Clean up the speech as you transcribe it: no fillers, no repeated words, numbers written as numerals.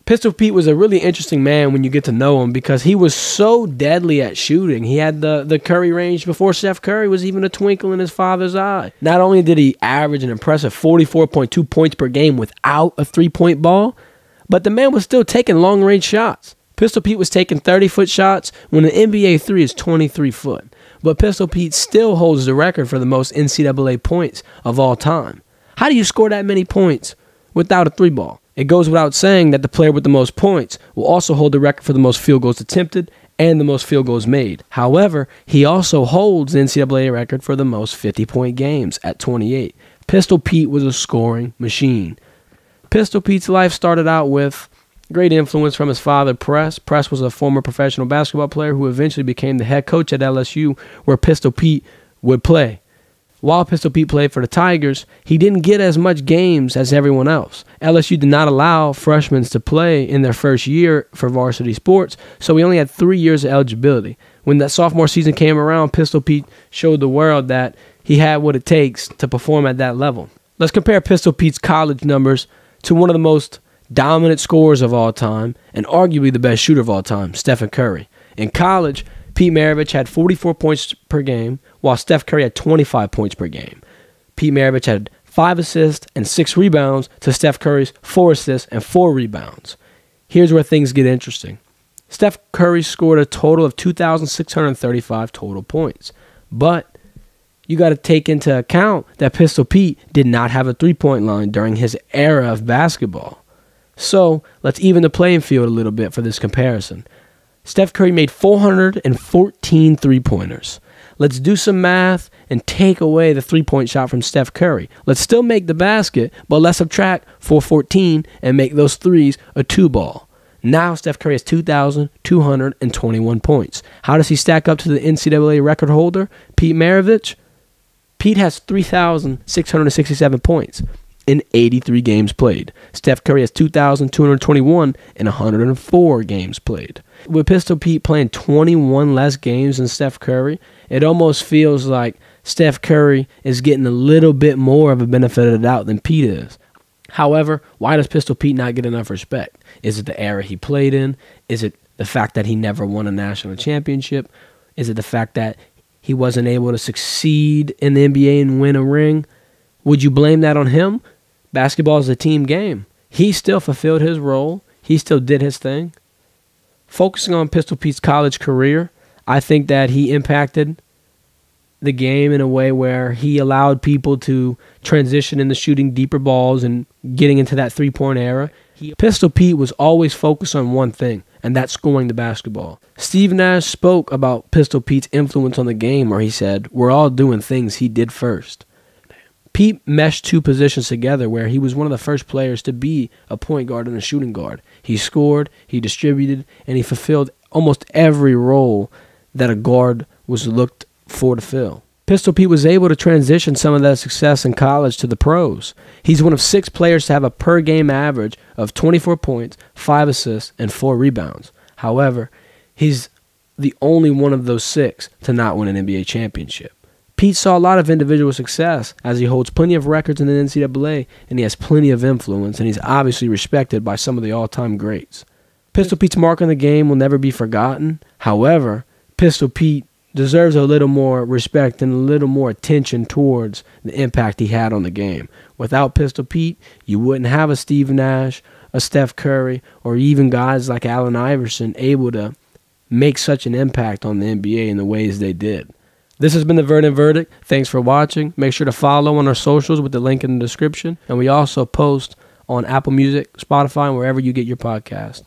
Pistol Pete was a really interesting man when you get to know him because he was so deadly at shooting. He had the Curry range before Steph Curry was even a twinkle in his father's eye. Not only did he average an impressive 44.2 points per game without a three-point ball, but the man was still taking long-range shots. Pistol Pete was taking 30-foot shots when an NBA three is 23 foot. But Pistol Pete still holds the record for the most NCAA points of all time. How do you score that many points without a three ball? It goes without saying that the player with the most points will also hold the record for the most field goals attempted and the most field goals made. However, he also holds the NCAA record for the most 50-point games at 28. Pistol Pete was a scoring machine. Pistol Pete's life started out with great influence from his father, Press. Press was a former professional basketball player who eventually became the head coach at LSU, where Pistol Pete would play. While Pistol Pete played for the Tigers, he didn't get as much games as everyone else. LSU did not allow freshmen to play in their first year for varsity sports, so he only had 3 years of eligibility. When that sophomore season came around, Pistol Pete showed the world that he had what it takes to perform at that level. Let's compare Pistol Pete's college numbers to one of the most dominant scorers of all time and arguably the best shooter of all time, Stephen Curry. In college, Pete Maravich had 44 points per game, while Steph Curry had 25 points per game. Pete Maravich had 5 assists and 6 rebounds to Steph Curry's 4 assists and 4 rebounds. Here's where things get interesting. Steph Curry scored a total of 2,635 total points, but you got to take into account that Pistol Pete did not have a three-point line during his era of basketball. So let's even the playing field a little bit for this comparison. Steph Curry made 414 three-pointers. Let's do some math and take away the three-point shot from Steph Curry. Let's still make the basket, but let's subtract 414 and make those threes a two-ball. Now Steph Curry has 2,221 points. How does he stack up to the NCAA record holder, Pete Maravich? Pete has 3,667 points in 83 games played. Steph Curry has 2,221 in 104 games played. With Pistol Pete playing 21 less games than Steph Curry, it almost feels like Steph Curry is getting a little bit more of a benefit of the doubt than Pete is. However, why does Pistol Pete not get enough respect? Is it the era he played in? Is it the fact that he never won a national championship? Is it the fact that he wasn't able to succeed in the NBA and win a ring? Would you blame that on him? Basketball is a team game. He still fulfilled his role. He still did his thing. Focusing on Pistol Pete's college career, I think that he impacted the game in a way where he allowed people to transition into shooting deeper balls and getting into that three-point era. Pistol Pete was always focused on one thing, and that's scoring the basketball. Steve Nash spoke about Pistol Pete's influence on the game, where he said, "We're all doing things he did first." Pete meshed two positions together where he was one of the first players to be a point guard and a shooting guard. He scored, he distributed, and he fulfilled almost every role that a guard was looked for to fill. Pistol Pete was able to transition some of that success in college to the pros. He's one of 6 players to have a per-game average of 24 points, 5 assists, and 4 rebounds. However, he's the only one of those 6 to not win an NBA championship. Pete saw a lot of individual success as he holds plenty of records in the NCAA, and he has plenty of influence, and he's obviously respected by some of the all-time greats. Pistol Pete's mark on the game will never be forgotten. However, Pistol Pete deserves a little more respect and a little more attention towards the impact he had on the game. Without Pistol Pete, you wouldn't have a Steve Nash, a Steph Curry, or even guys like Allen Iverson able to make such an impact on the NBA in the ways they did. This has been the Verdin Verdict. Thanks for watching. Make sure to follow on our socials with the link in the description. And we also post on Apple Music, Spotify, and wherever you get your podcast.